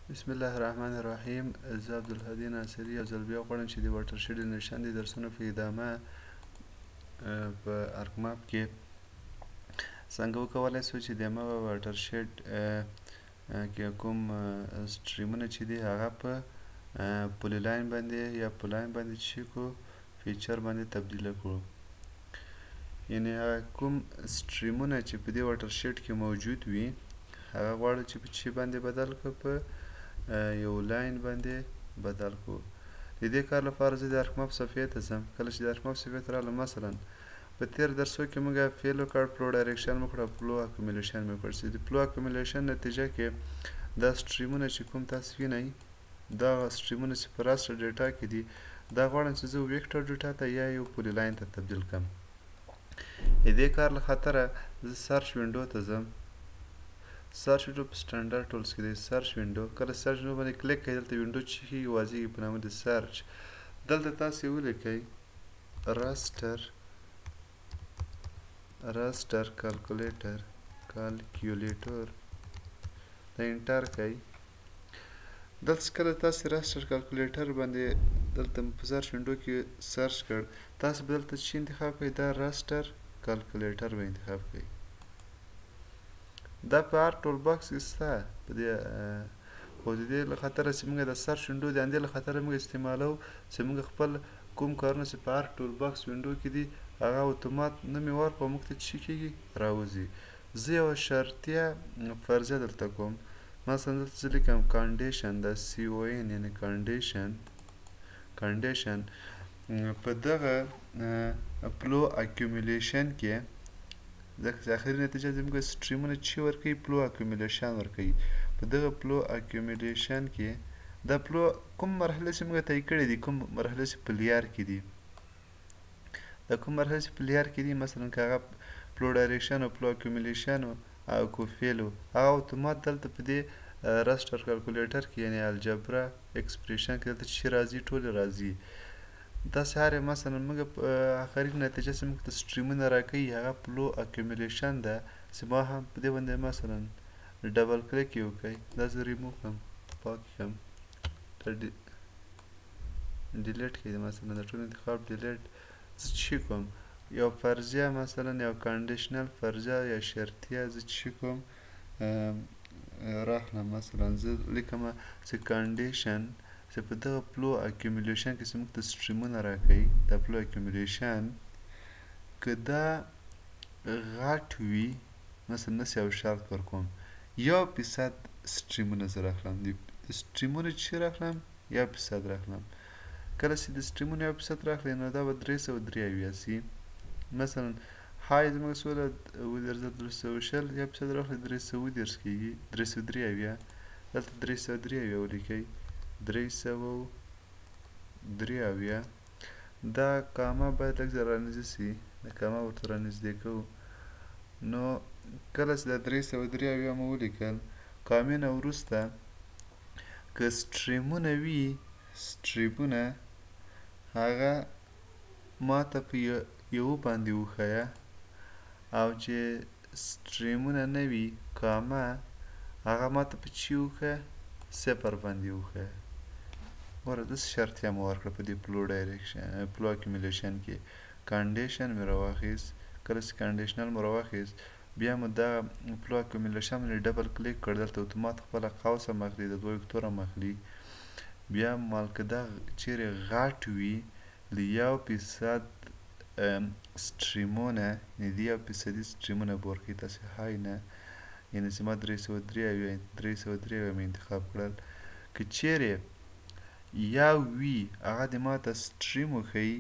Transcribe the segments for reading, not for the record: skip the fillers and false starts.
بسم الله الرحمن الرحیم. زه عبدالهادي ناصري یو ځل بیا غواړم چې د واټرشید انډیشن د درسونو په ادامه په ارکماپ کې څنګه وکولای سو چې د واټرشید کې کوم سټریمونه چې دي هغه په پولی لاین باندې یا پولاین باندې چې کو فیچر باندې تبدیل کړو. یعنی کوم سټریمونه چې په دې واټرشید کې موجود وي هغه غواړو چې په چی باندې بدل کړو، په یو لاین باندې بدل کړو. د دې کار لپاره زه د ارکماپ صفحې ته ځم. کله چې د ارکماپ صفحې ته راغلم، مثلا په تیر درسو کې موږ فیل وکړ، فلو ډایرکشن مو کړ، فلو اکومولیشن مو کړ. چې د فلو اکومولیشن نتیجه کې دا سټریمونه چې کوم تاسو وینئ، دا سټریمونه چې په راستر ډیټا کې دي، دا غواړم چې زه ویکټور ډیټا ته یا یو پولی لاین ته تبدیل کړم. د دې کار له خاطره زه سرچ وینډو ته ځم. سرچ وینډو په سټانډرډ ټولز کې دی. سرچ وینډو، کله سرچ وینډو باندې کلیک کړئ، دلته وینډو چې وازیږي په نامه د سرچ. دلته تاسو ولیکئ راستر کالکولیټر دا انټر کړئ. دلته کله تاسو راستر کالکولیټر باندې دلته په سرچ وینډو کې سرچ کړ، تاسو به دلته چې انتخاب کړئ، دا راستر کالکولیټر به انتخاب کړئ. دا په هر ټول باکس کې شته. په دې خو د دې له خاطره چې موږ د سرچ وینډو د همدې له خاطره موږ استعمالوو چې موږ خپل کوم کارونه چې په هر ټول باکس وینډو کې دي هغه اتومات نه مې ورکړو، موږ ته چې کېږي راوځي. زه یوه شرطیه فرضیه دلته کوم. مثلا دلته زه لیکم کانډیشن، دا سی او این یعنې کانډیشن په دغه فلو اکومولیشن کې، ځکه چې اخري نتیجه زموږ سټریمونه چې ورکوي فلو اکومولیشن ورکوي. په دغه فلو اکومولیشن کې دا فلو کوم مرحله چې موږ طی کړي دي، کوم مرحله چې په لیار کې دي، دا کوم مرحله چې په لیار کې دي، مثلا که هغه فلو ډایرکشن او فلو اکومولیشن او کو فیل و، هغه اتومات دلته په دې راستر کالکولیټر کې یعنې الجبرا اکسپریشن کې دلته چې راځي ټولې راځي. داسې هر مثلا موږ اخري نتیجه چې موږ ته سټریمونه راکوي هغه فلو اکومولیشن ده، چې ما هم په دې باندې مثلا ډبل کلیک یې وکړئ. دا زه ریموو کړم، پاک کړم، ډیلیټ کړئ، مثلا د ټول انتخاب ډیلیټ. زه چې کوم یو فرضیه، مثلا یو کانډیشنل فرضیه یا شرطیه، زه چې کوم راخلم. مثلا زه لیکم چې کانډیشن چې په دغه فلو اکومولیشن کې چې موږ ته سټریمونه راکوي، دا فلو اکومولیشن که دا غټ وي، مثلا داسې یو شرط ورکوم، 1% سټریمونه زه راخلم. د سټریمونه چې راخلم 1% راخلم. کله چې د سټریمونه 1% راخلئ نو دا به 383 سي. مثلا های زموږ څومره ودرځه 320 1% راخلئ 310 کېږي، 383. دلته 383 ولیکئ، 383. دا کامه باید لږ ځای رانږدې سي، دا کامه ورته رانږدې کوو. نو کله چې دا 383 مو ولیکل، کامې نه وروسته که سټریمونه وي، سټریمونه هغه ماته په یو باندې وښیه، او چې سټریمونه نه وي کامه، هغه ماته په چی وښیه، 0 باندې وښیه. ګوره داسې شرطیه مو ورکړه په دې فلو اکومولیشن کې. کانډیشن مې راواخیست، کله چې کانډیشنل مو راواخیست، بیا مو دا فلو اکومولیشن باندې ډبل کلیک کړ، دلته اتومات خپله قوس هم اخلي، د 2 ویکتور هم اخلي. بیا مال که دا چیرې غټ وي، له 1% سټریمونه، یعنې د 1% سټریمونه به ورکوي. تاسې های نه، یعنې چې ما 383 مې انتخاب کړل. که چیرې یا وي هغه دې ماته سټریم وښیي،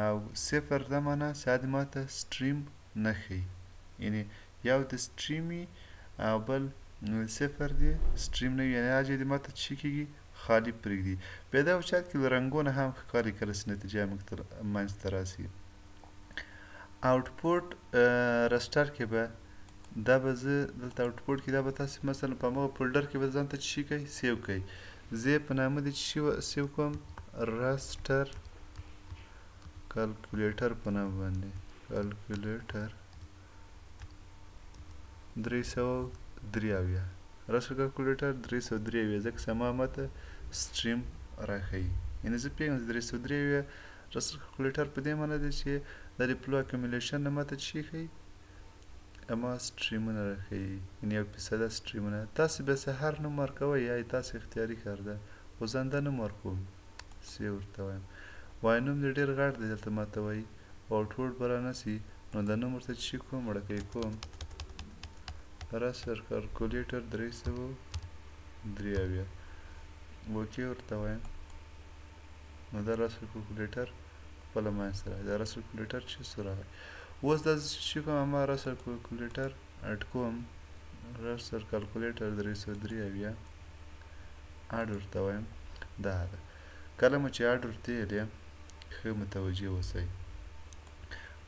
او 0 دا معنی چې هغه دې ماته سټریم نه ښیي، یعنې یو دې سټریم وي او بل 0 دې سټریم نه وي، یعنې هغه ځای دې ماته چې کېږي خالي پرېږدي. بیا دا په چات کې رنګونه هم ښکاري کله چې نتیجه موږ ته منځته راسي. آوټپوټ رسټر کې به دا به زه دلته آوټپوټ کې دا به تاسې مثلا په هماغه فولډر کې به ځان ته چې کوئ سیو کوئ. زه په نامه د چې سیو کوم راستر کالکولیټر په نام باندې، کالکولیټر 383. راسل کلکولیټر 303 ځکه سما ماته سټریم راښیي یعنې زه پوهېږم چې 303 راسل کلکولیټر په دې معنی دی چې دا د پلو اکومولیشن نه ماته څه ښیي اما سټریمونه راښیي یعنې 1% سټریمونه تاسې بیا څه هر نوم ورکوئ یا یې تاسې اختیاري کار ده خو زه همدا نوم ورکوم څه یې ورته وایم وایي نوم دې ډېر غټ دی دلته ماته وایي آوټورډ به رانهسي نو دا نوم ورته څه کوم وړکی کوم راسل کلکولیټر 303 اوکې ورته وایم نو دا راسل کلکولیټر خپله منځته راغی دا راسل کلکولیټر چې څه راغی اوس دا زه چې کوم هماغه راسل کلکولیټر اډ کوم راسل کلکولیټر 303 اډ ورته وایم دا ده کله مو چې اډ ورته ویلې ښه متوجه اوسئ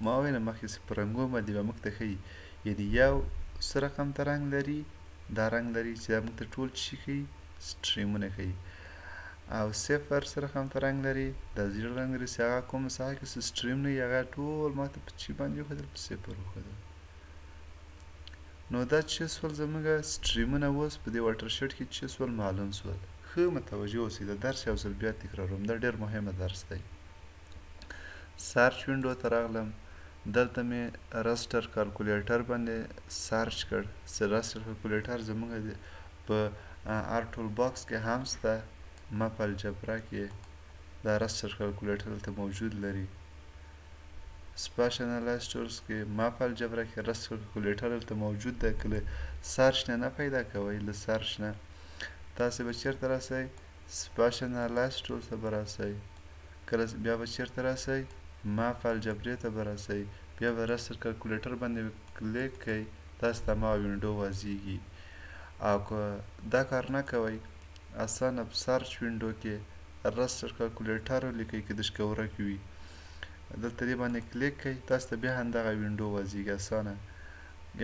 ما ویله مخکې چې په رنګونو باندې به موږ ته ښیي یعنې یو څه رقم ته رنګ لري دا رنګ لري چې دا موږ ته ټول څه ښیي سټریمونه ښیي او صفر څه رقم ته رنګ لري دا زیړ رنګ لري چې هغه کومه ساحه کې چې سټریم نه وي هغه ټول ما ته په چې باندې وښودل په صفر وښودل نو دا چې شول زموږ سټریمونه اوس په دې واټر شیډ کې چې شول معلوم شول ښه متوجه اوسئ د درس یو ځل بیا تکراروم دا ډېر مهمه درس دی سرچ وینډو ته راغلم دلته مې راسټر کلکولیټر باندې سرچ کړ چې راسټر کلکولیټر زموږ په ار ټول باکس کې هم شته ما په الجبرا کې دا راسټر کلکولیټر دلته موجود لري سپاش انالایز ټولز کې ما په الجبرا کې راسټر کلکولیټر دلته موجود ده کله سرچ نه پیدا کوئ له سرچ نه تاسې به چېرته راسئ سپاش انالایز ټولز ته به راسئ کله بیا به چېرته راسئ ما په الجبرې ته به راسئ بیا به راسټر کلکولیټر باندې کلیک کوئ تاسو ته هماغه وینډو واځېږي او که دا کار نه کوئ اسانه په سرچ وینډو کې راسټر کلکولیټر ولیکئ که دشکورک وي دلته دې باندې کلیک کوئ تاسو ته بیا همدغه وینډو واځېږي اسانه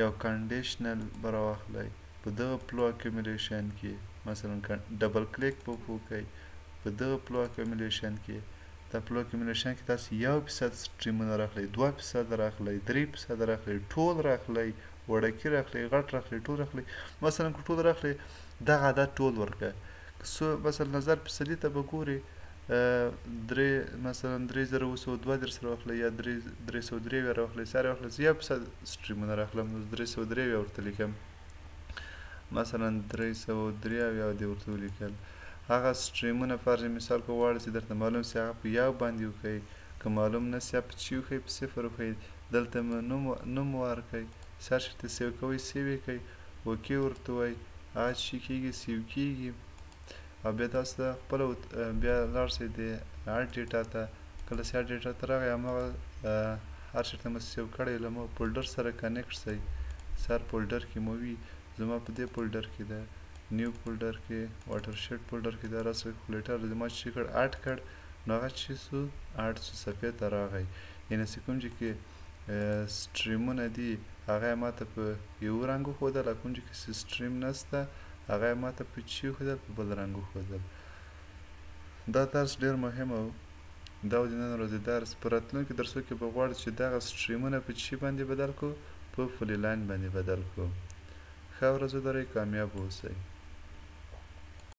یو کنډیشنل به راواخلئ په دغه پلو اکومولیشن کې مثلا ډبل کلیک به وکړئ په دغه پلو اکومولیشن کې دا پلو اکومولیشن کې تاسو 1% سټریمونه راخلئ 2% راخلئ 3% راخلئ ټول راخلئ وړکي راخلئ غټ راخلئ ټول راخلئ مثلا که ټول راخلئ دغه عدد ټول ورکړه که څو مثلا نظر فیصدي ته به ګورې مثلا 3202 سره واخلئ یا 303 راواخلئ سره واخلئ 1% سټریمونه راخلم نو 303 ورته لیکم مثلا 303 دې ورته ولیکل هغه سټریمونه فرض مثال که غواړئ چې درته معلوم سي هغه په یو باندې وښیئ که معلوم نه سي په چې وښیئ په صفر وښیئ دلته نوم ورکئ سرچ ته سیو کوئ سیو یې کئ اوکې ورته وایئ هغه چې کېږي سیو کېږي او بیا تاسو ته خپله بیا لاړ شئ د اډ ډیټا ته کله چې اډ ډیټا ته راغئ هماغه هر چېرته مو سیو کړی له مو فولډر سره کنیکټ شئ هر فولډر کې مو وي زما په دې فولډر کې ده نیو فولډر کې واټر شیډ فولډر کې دا راسل کلکولیټر زما چې کړ اډ کړ نو هغه چې سو اډ سو صفحې ته راغی یعنې چې کوم چې کې سټریمونه دي هغه یې ماته په یو رنګ وښودل او کوم چې کې سټریم نسته هغه یې ماته په چې وښودل په بل رنګ وښودل دا درس ډېر مهم و دا و د نن ورځې درس په راتلونکي درسو کې به غواړو چې دغه سټریمونه په چې باندې بدل کړو په فولي لاین باندې بدل کړو ښه ورځ ولرئ کامیاب اوسئ